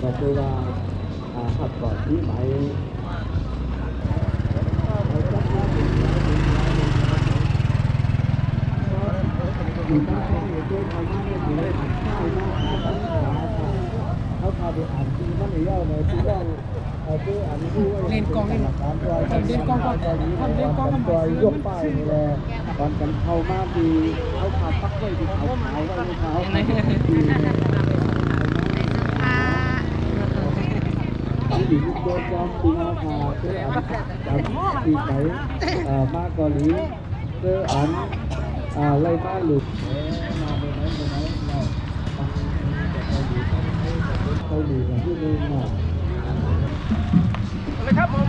ก็คือว่าขับก่อนที่หมายอยู่บ้านอยู่ด้วยทำงานอยู่ด้วยทำข้าวหน้าตาเขาพาไปอ่านที่มันเยอะเลยที่ว่าคืออ่านที่ว่าเล่นกองนี่เล่นกองก่อนเล่นกองก่อนยกป้ายนี่แหละตอนกันเข้ามาดีเขาพาปักไว้ที่เขาขาวไว้ที่เขาที่ดินโดนจอมตีมาพาเพื่ออ่านจากปีไหนมาเกาหลีเพื่ออ่านไล่มาหลุดมาไปไหนเราเขาดีกันที่นี่มาเลยครับผม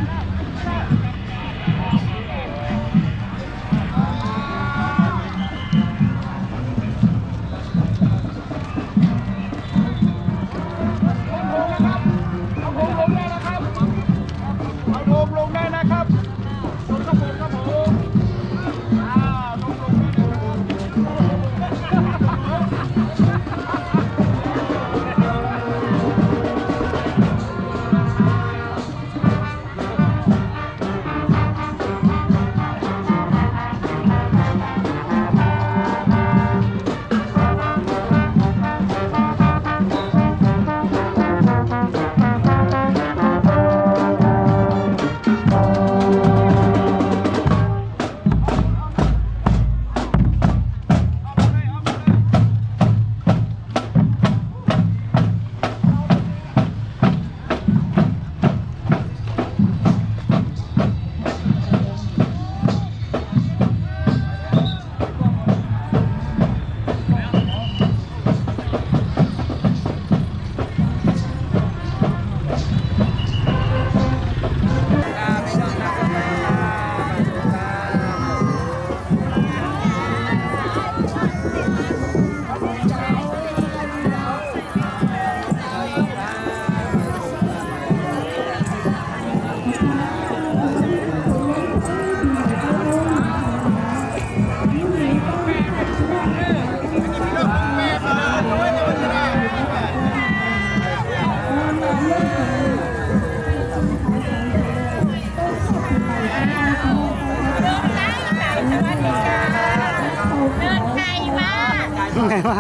ไงวะ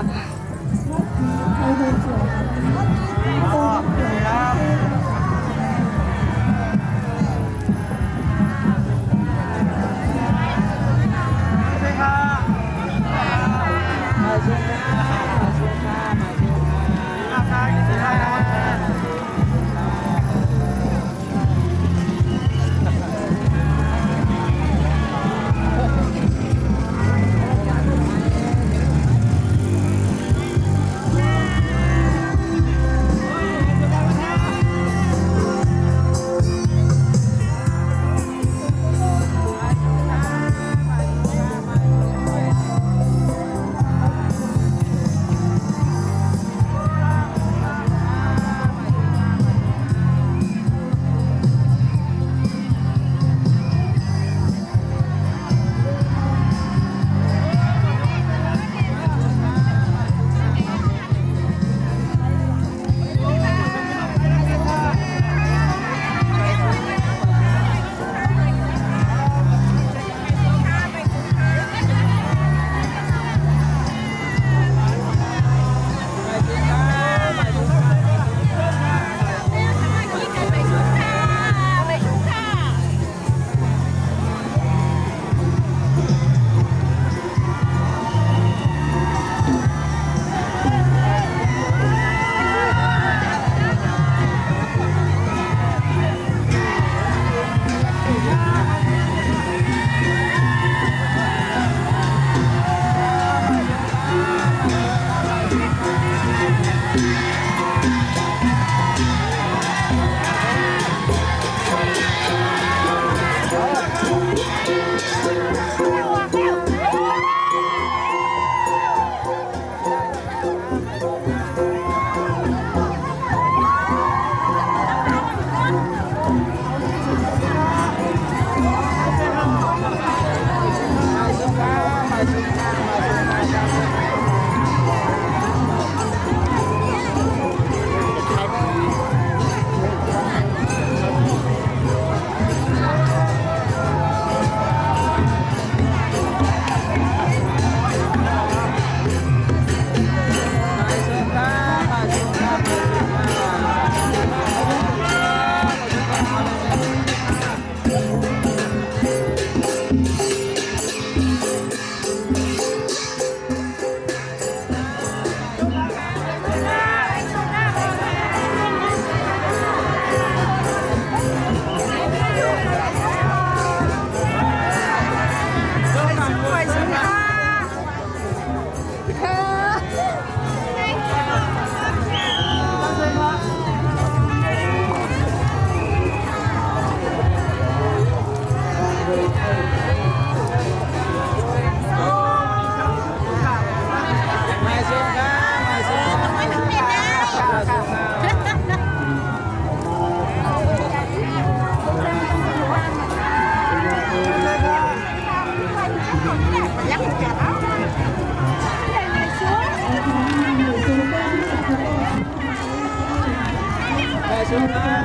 เ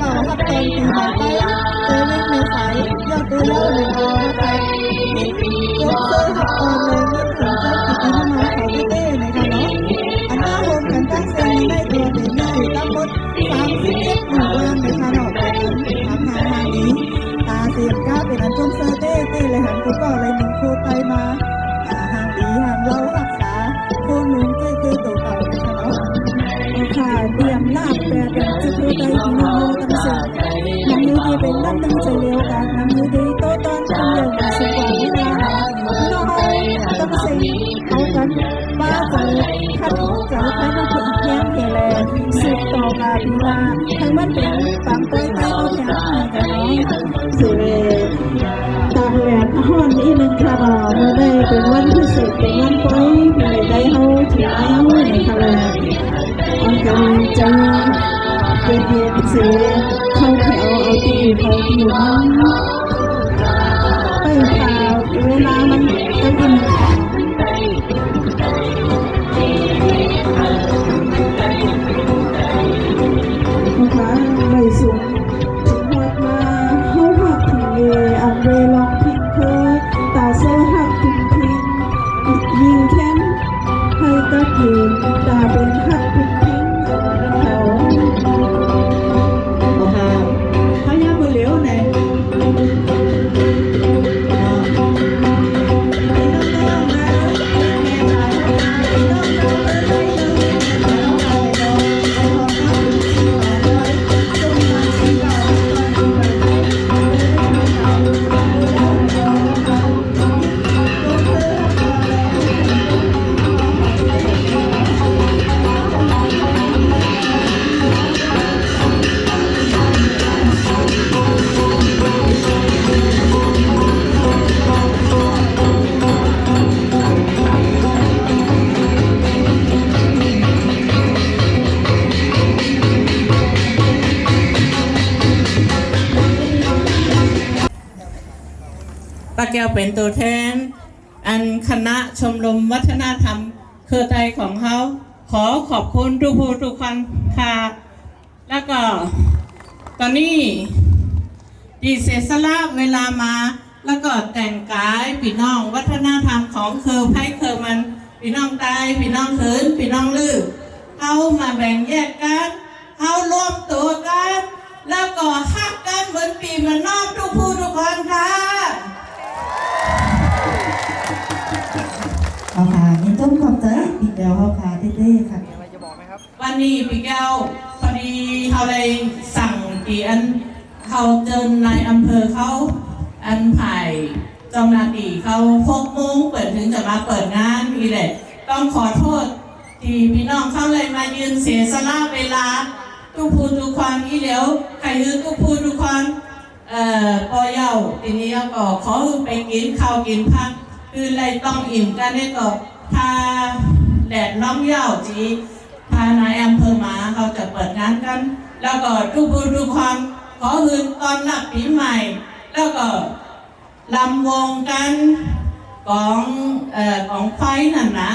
เก่าฮับตอนปีใหม่ไปเจอเล่นในสายยอดตัวเล่าเลยเอานะคะนี่ยกเสื้อฮับตอนเลยนี่ถึงจะติดน้ำมาเขาเต้ๆนะคะเนาะอันหน้าโฮมกันตั้งเซ็งในตัวเด่นหน้าอยู่ตั้งบน31หมู่บ้านนะคะเนาะเป็นอันทางนี้ตาเสียงก้าเป็นอันชมเสื้อเต้เลยหันกูก็เลยมึงโคไตมาห่างดีห่างเรารักษาโคนลุงคือตัวเก่านะคะเนาะค่ะเตรียมลาบแปดแบบจะคือใจพี่น้องตั้งเสียงน้ำยืดดีเป็นน้ำตั้งใจเลี้ยวกันน้ำยืดดีโตตอนทำอย่างสุขวิญญาณพี่น้องตั้งเสียงเอากันบ้าใจขัดใจใครต้องคนแย้มเฮเลสืบต่อกาบีลาทั้งมันเป็นปังไปเอาแถมกันเนาะสิเวตากแหวนห่อนอีนึงค่ะเมื่อได้เป็นวันพิเศษเป็นวันก้อยพี่ได้เขาถือไม้เอาในค่ะแหวนอันกันจะเกิดเหตุเสียเข้าแถวเอาตีเขาอยู่มันไปข่าวเวลามันต้องกินนะคะไม่สูงถึงหักมาเขาหักถึงอันเวลองพิงเคยตาเสื้อหักถึงพิงยิงแค้นให้ตะยืนตาเป็นหักถึงพิงเขาเขาย่ามือเหลวไหนป้าแก้วเป็นตัวแทนอันคณะชมรมวัฒนธรรมเครือไทยของเขาขอขอบคุณทุกผู้ทุกคนค่ะแล้วก็ตอนนี้ดีเสียสละเวลามาแล้วก็แต่งกายพี่น้องวัฒนธรรมของเครือไพ่เครือมันพี่น้องตายพี่น้องเขินพี่น้องลือเอามาแบ่งแยกกันเอารวมตัวกันแล้วก็ฮักกันเหมือนปีมันนอกทุกผู้ทุกคนค่ะเอาค่ะนี่ต้มขอบใจปีแก้วเอาค่ะเต้ๆค่ะวันนี้ปีแก้วพอดีเขาเลยสั่งปีอันเขาเจิญในอำเภอเขาอันไผ่เจ้าหน้าที่เขา6 โมงเปิดถึงจะมาเปิดงานนี่แหละต้องขอโทษที่พี่น้องเขาเลยมายืนเสียสละเวลาทุกผู้ทุกคนอีเดียวใครยืนทุกผู้ทุกคนปอเย่าทีนี้ก็ขอไปกินข้าวกินพักคืออะไรต้องอิ่มกันได้ก็พาแดดน้องเย่าจีพานายอำเภอมาเขาจะเปิดงานกันแล้วก็ทุกผู้ทุกคนขอคืนตอนรับปีใหม่แล้วก็ลำวงกันของไฟนั่นนะ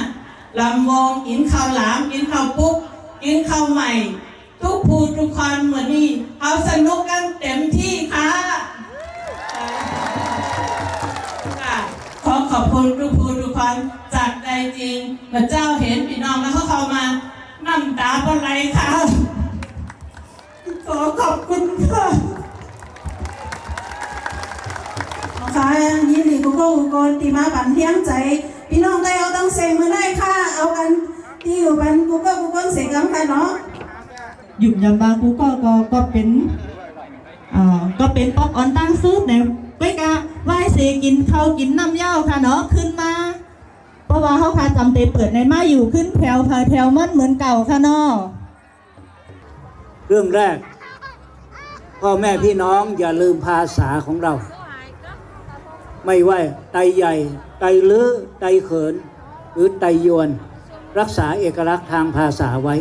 ลำวงกินข้าวหลามกินข้าวปุ๊บกินข้าวใหม่ทุกผู้ทุกคนเหมือนนี่เอาสนุกกันเต็มที่ค่ะขอบคุณทุกผู้ทุกคนจากใจจริงพระเจ้าเห็นพี่น้องแล้วเขาเข้ามาน้ำตาปไหลค่ะขอขอบคุณค่ะค่ะยินดีกุ๊กกุ๊กตีมาปั่นเที่ยงใจพี่น้องได้เอาตั้งเสียงมาได้ค่ะเอากันที่อยู่เป็นกุ๊กกุ๊กเสียงกันค่ะเนาะหยุดยำบางกุ๊กก็เป็นป๊อปออนตั้งซื้อเนี่ยไปกะไหว้เสกินเขากินน้ำเย้าค่ะเนาะขึ้นมาเพราะว่าเขาพาจำเตเปิดในมาอยู่ขึ้นแถวมันเหมือนเก่าค่ะเนาะเรื่องแรกพ่อแม่พี่น้องอย่าลืมภาษาของเราไม่ว่าไตใหญ่ไตลื้อไตเขินหรือไตยวนรักษาเอกลักษณ์ทางภาษาไว้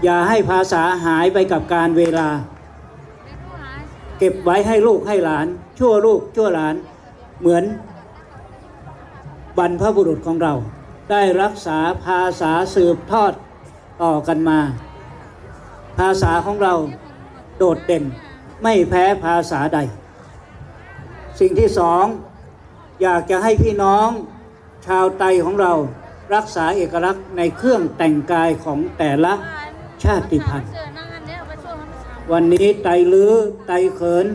อย่าให้ภาษาหายไปกับการเวลาเก็บไว้ให้ลูกให้หลานชั่วลูกชั่วหลานเหมือนบรรพบุรุษของเราได้รักษาภาษาสืบทอดต่อกันมาภาษาของเรา โดดเด่นไม่แพ้ภาษาใด สิ่งที่สองอยากจะให้พี่น้องชาวไทยของเรารักษาเอกลักษณ์ในเครื่องแต่งกายของแต่ละชาติพันธุ์วันนี้ไตลื้อไตเขิน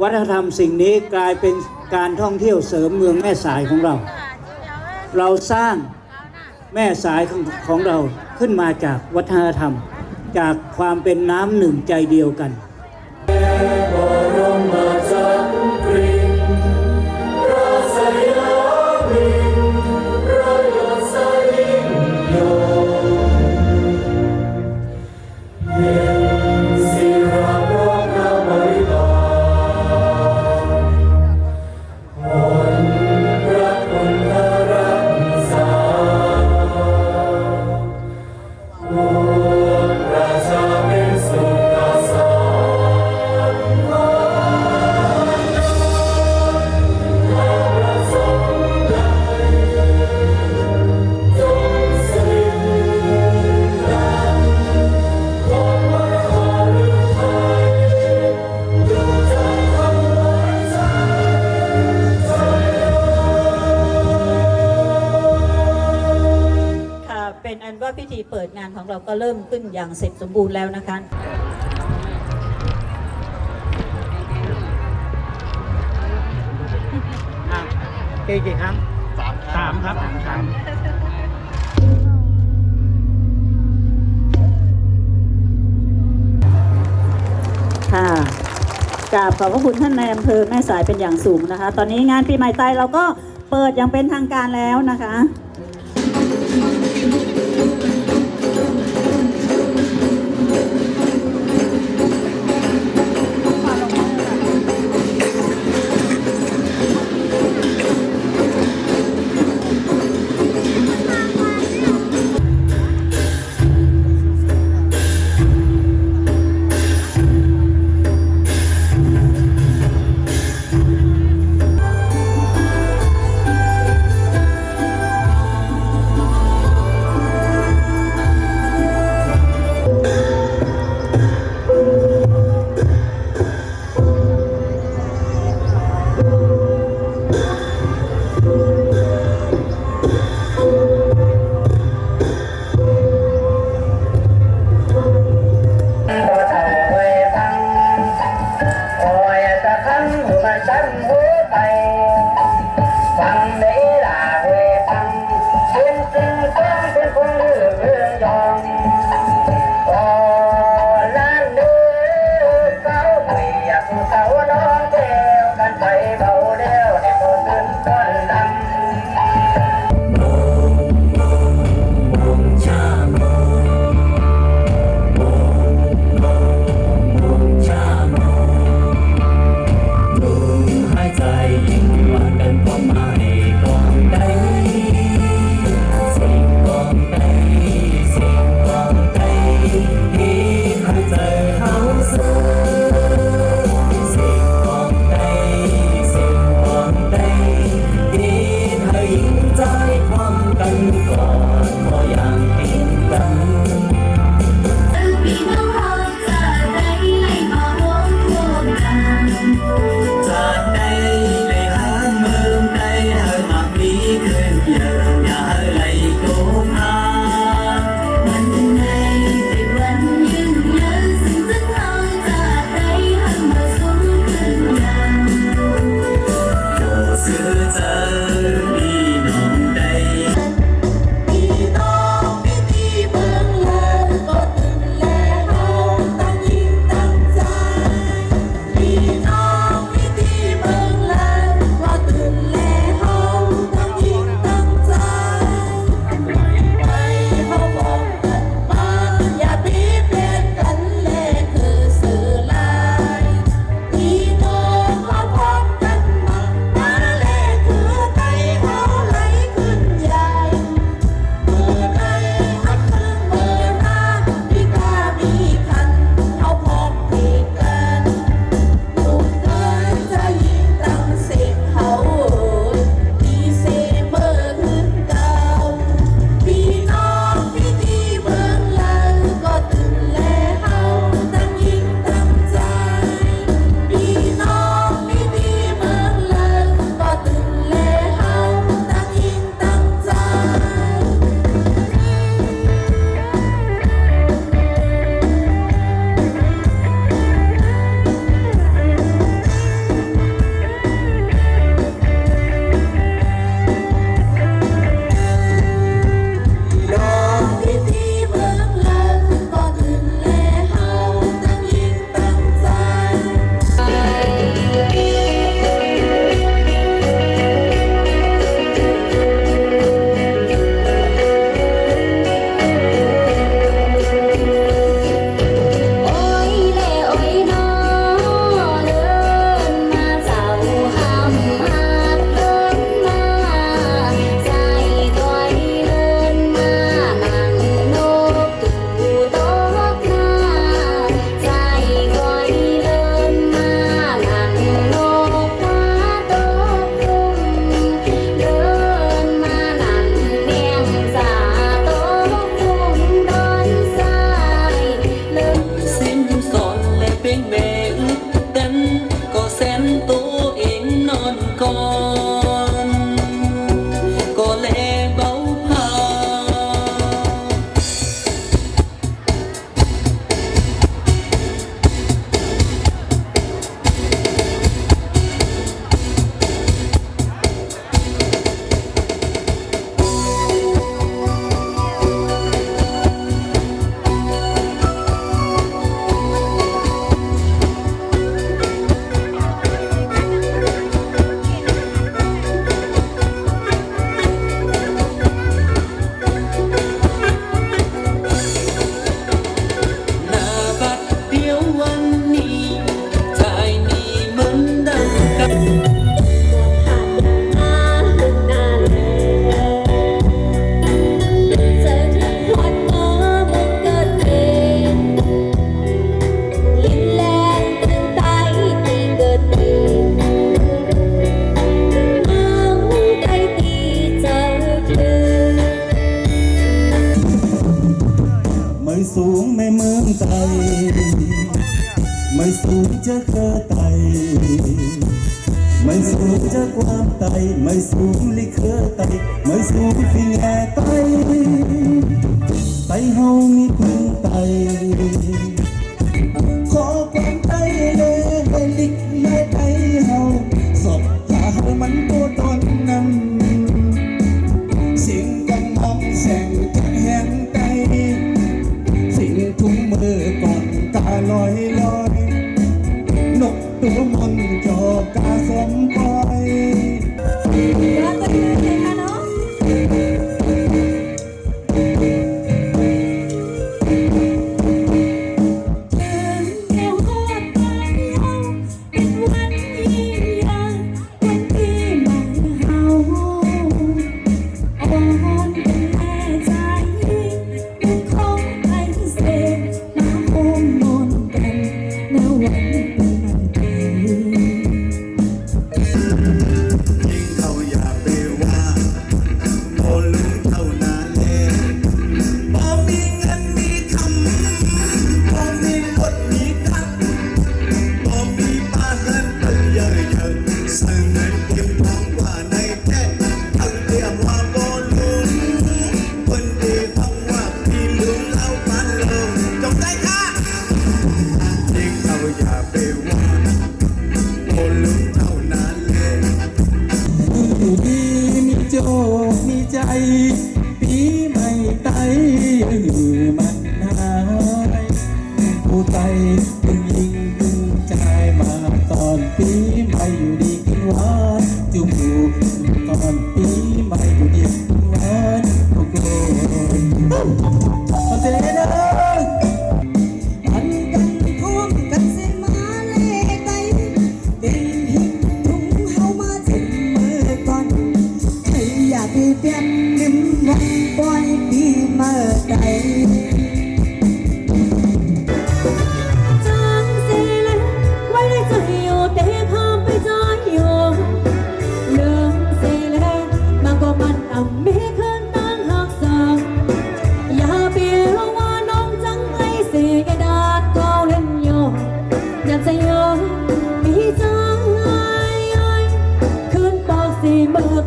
วัฒนธรรมสิ่งนี้กลายเป็นการท่องเที่ยวเสริมเมืองแม่สายของเราเราสร้างแม่สายของเราขึ้นมาจากวัฒนธรรมจากความเป็นน้ำหนึ่งใจเดียวกันเป็นอันว่าพิธีเปิดงานของเราก็เริ่มขึ้นอย่างเสร็จสมบูรณ์แล้วนะคะกี่ครั้งสามครับสาม ค่ะกราบขอบพระคุณท่านในอำเภอแม่สายเป็นอย่างสูงนะคะ ตอนนี้งานปีใหม่ไทยเราก็เปิดอย่างเป็นทางการแล้วนะคะ สูงไม่เมืองไตไม่สูงจะเคยไตไม่สูงจะความไตไม่สูงลิเคอไตไม่สูงฟิงแอไตไตเฮามีพึงไตขอความไตเลยลิกเลยไตเฮาสอบหาเฮามันโบตอนนั้นสิ่งกำมองแสงแข็งแหงไตสิ่งทุ่มมือก่อนกาลอยนกตัวมนจอกาสมปล่อยแล้วก็ยืนเลยค่ะเนาะมีใจปีไม่ไตมันหายผู้ไตเป็นยิงดึงใจมาตอนปีไม่อยู่ดีกินหวานจุ่มอยู่ตอนปีไม่อยู่ดีกินหวานโอ้โหเจเด้ออันกันท่วงกันเส้นมาเลยไตเป็นหินทุ่งเฮามาถึงมือก่อนใครอยากให้เปลี่ยนลืมวันปล่อยปีเมื่อใด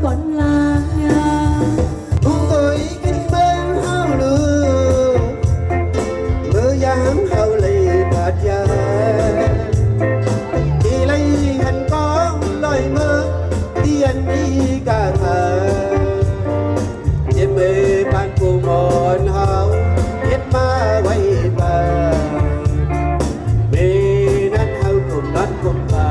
ก่อนลาผู้เคยกินเบิ้งเฮาเลยเมื่อยามเฮาเลยบาดยาที่ไรหันกองลอยเมื่อเตียนมีกาหาเจ็บมือผ่านผู้อ่อนเฮาเฮ็ดมาไว้บ้านเมื่อนั้นเฮาคงนัดคงพา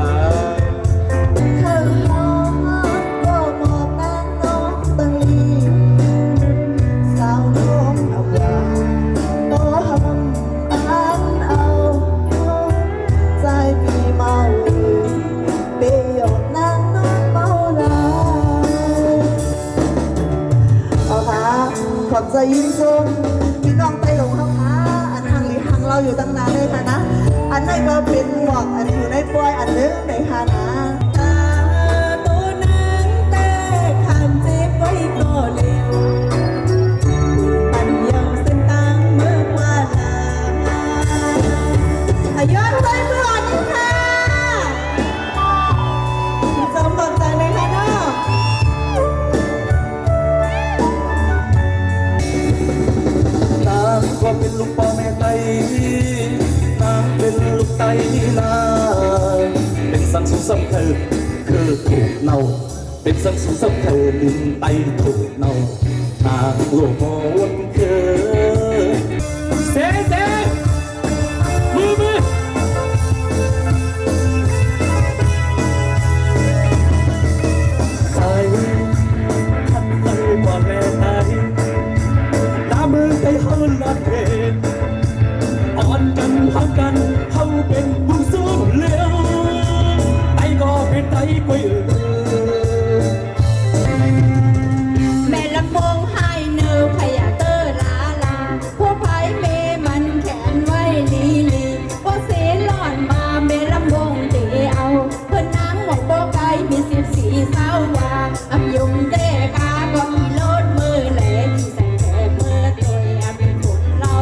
ขอบใจยิ้มชมพี่น้องไต้หลงเขาค้าอันทางหรือทางเราอยู่ตั้งนานเลยค่ะนะอันไหนก็เป็นหมวกอันอยู่ในปลอยอันนึงในค่ะนะตัวนั้นแต่ขันเจ็บไว้ก็เร็วอันยังเส้นตังเมื่อวานย้อนไปเมื่อวันนี้ค่ะจำบอกใจเลยค่ะเนาะก็เป็นลูกพ่อแม่ไตนางเป็นลูกไตลาเป็นสังสุสัมเธอคือถูกเนาเป็นสังสุสัมเธอลืมไตถูกเนาตาโลภวนคือเซ่มือใครทำไมว่าแม่ไตมือใจเฮาลัดเพนอ่อนกันหักกันเฮาเป็นบุญสู้เลี้ยวไตก็เป็นไตกวยแม่ลำโพงให้เนื้อพยาเตอร์ลาพวกไผ่เมมันแขนไว้ลีพวกเสลอนมาแม่ลำโพงเตเอาเพื่อนนางหมกโบไก่มี14 เศร้าว่าอำยุงเตกาก็มีโลดมือแหลกใส่แขกมือตัวเป็นคนเล่า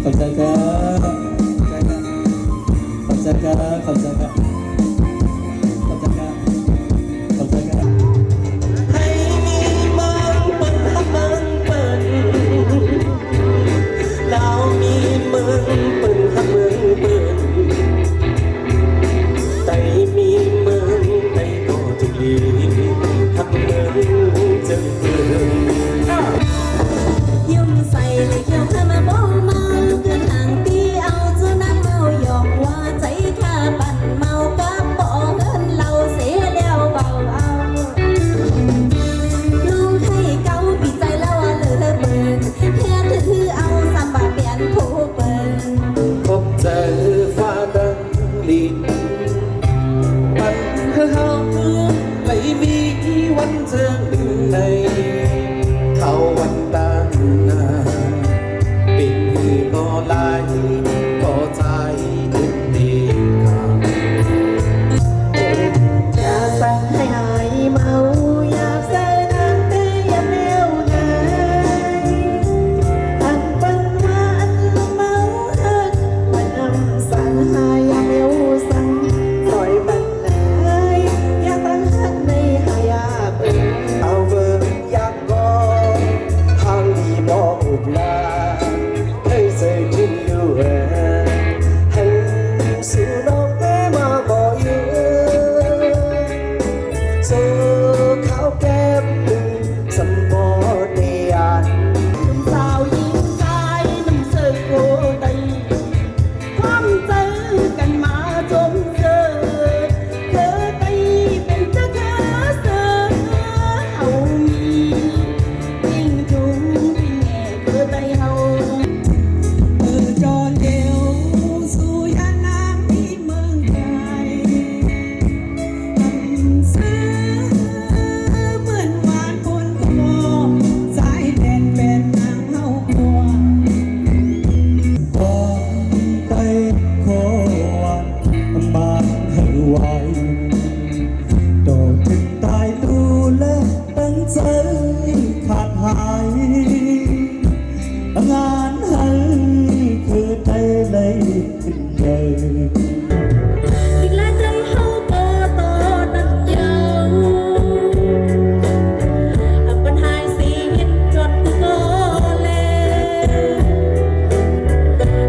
อบใจครับขอบใจครับขอบใจครับขอบใจครับขอบใจครับให้มีมังเปิ้นฮักมังเปิ้นดาวมีเมืองเปิ้นฮักเมืองเปิ้นใจมีเมืองในก็ทุกลีฮักเมืองจึงเปิ้น ยุ่มใส่เลยเขียวข้ามาบ่เมาเกินทางตีเอาเจ้านั้นเมาหยอกว่าใจข้าปั่นเมากับบ่เงินเราเสียแล้วเบาเอาลุงให้เกาปีใจแล้วเหลือเบินเฮียถือเอาสามบาทเปลี่ยนผู้เปิน พบเจอฟ้าดังลินปันเฮาไหลมีวันเจิงหนึ่งในเขาวันตั้งนาปิดมือก็ไหลก็ใจทุกทีขาด อย่าสั่งให้หายเมาอยากใส่น้ำเตี้ยแนวไหนอันปันว่าอันละเมาหักมันนำสั่งหายอยากเร็วสั่งปล่อยมันเลยอยากตั้งหันในหายาเปิด เอาเบิ่งอยากก็ทางดีบ่อุบลาให้ใส่ทิ้งอยู่แหให้สู่นอกแม่มาบ่อยู่เจอข้าวแก้มหนึ่งสมบเนียน สาวหญิงกายน้ำเสือโกตีความเจอกันมาจนเจอเธอตีเป็นเจ้าเธอเสือเฮามียิ่งจุงยิ่งแง่เธอไตเฮาจอนเดียวสู่ยาน้ำที่เมืองไทยน้ำเสือเหมือนหวานคนขโมยสายแดนเป็นนางเฮาหัว ความใจขอวันมันให้ไวโดดถึงตายดูแลตั้งใจขาดหายงานให้คือใจเลยขึ้นเลย อีกหลายใจเฮาก็ต่อนักยาวปัญหาสิเห็นจดก็แล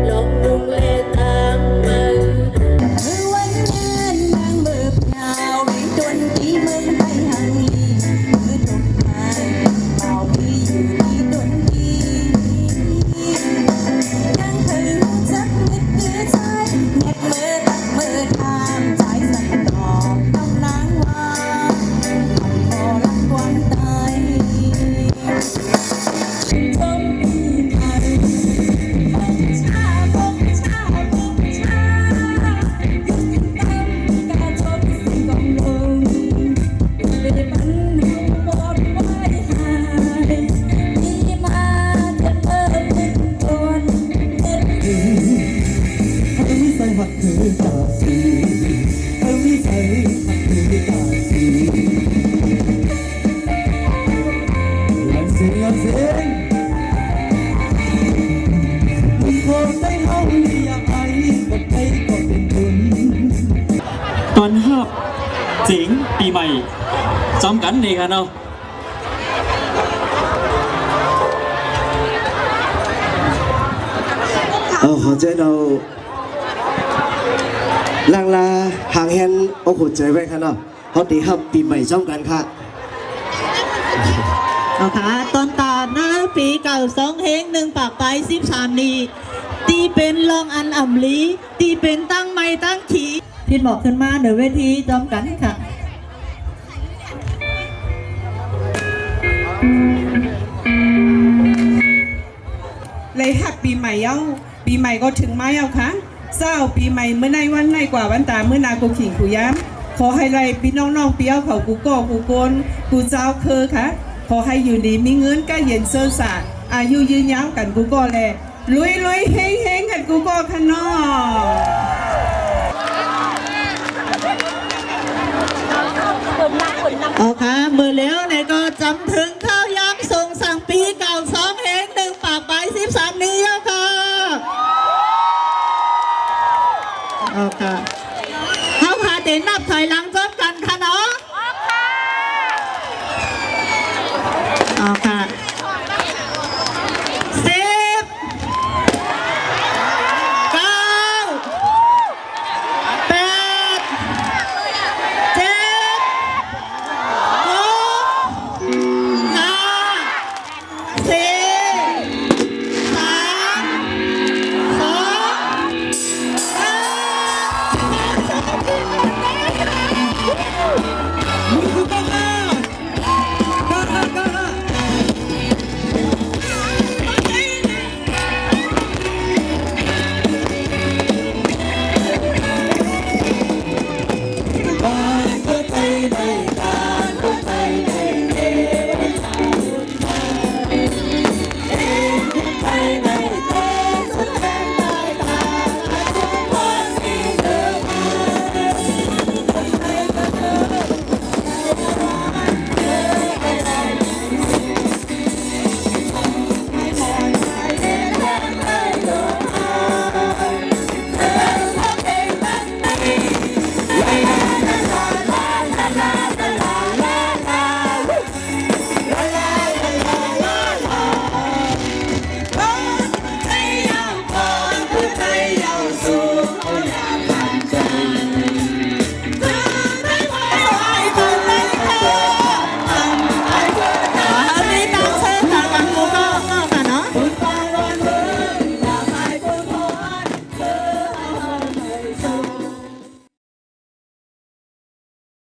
ลองดุงเลตามมันวันงานนางเบิบยาวไม่จนที่เมืองไทยหังลีมือตกทางเมาพี่อยู่ที่ดนทียังถึงจักนิดเดียวใจเงียบมือตักมือทามใจสั่นตอบกำลังว่าขอรักความตายชมปีใหม่บงชาบงชาบงชายุดติดตามการชมสิ่งกองลงเลยบันเฮาบอดไว้หายที่มาจะเปิดเป็นตัวเด็ด เธอไม่ใส่หักคือกาสีเธอไม่ใส่หักคือกาสีลันเสียงมันคงได้เฮาอยากไอ้ก็ไปก็เป็นบุญ ตอนฮับเจ๋งปีใหม่ซ้อมกันนี่ค่ะเนาะ ขอใจเราลังลาห่างแฮนโอ้โหใจไว้ค่ะเนาะเขาตีครับปีใหม่ช่องกันค่ะ เอาค่ะตอนตาหน้าปีเก่าสองเฮงหนึ่งปากไป13นีตีเป็นรองอันอ่ำลีตีเป็นตั้งไม้ตั้งขีพิดหมอกขึ้นมาเดี๋ยวเวทีจอมกันค่ะเลยหักปีใหม่เย้าปีใหม่ก็ถึงไม้เอาค่ะเศร้าปีใหม่เมื่อในวันในกว่าวันตาเมื่อนากูขิงกูย้ำขอให้ไรพี่น้องๆเปี้ยวเขากูก่อกูโกนกูเจ้าเคอค่ะขอให้อยู่ดีมีเงินก้าเย็นเสื้อสาอายุยืนยาวกันกูก็แลลุยลุยเฮงเฮงกันกูก็ขนอเอาค่ะมือเลี้ยวในก็จำถึงข้าวยำส่งสั่งปีเก่า2 เฮง 1 ปากไป13นี้แล้วค่ะ ออกค่ะเขาพาเต้นนับถอยหลังจบกันค่ะเนาะออกค่ะ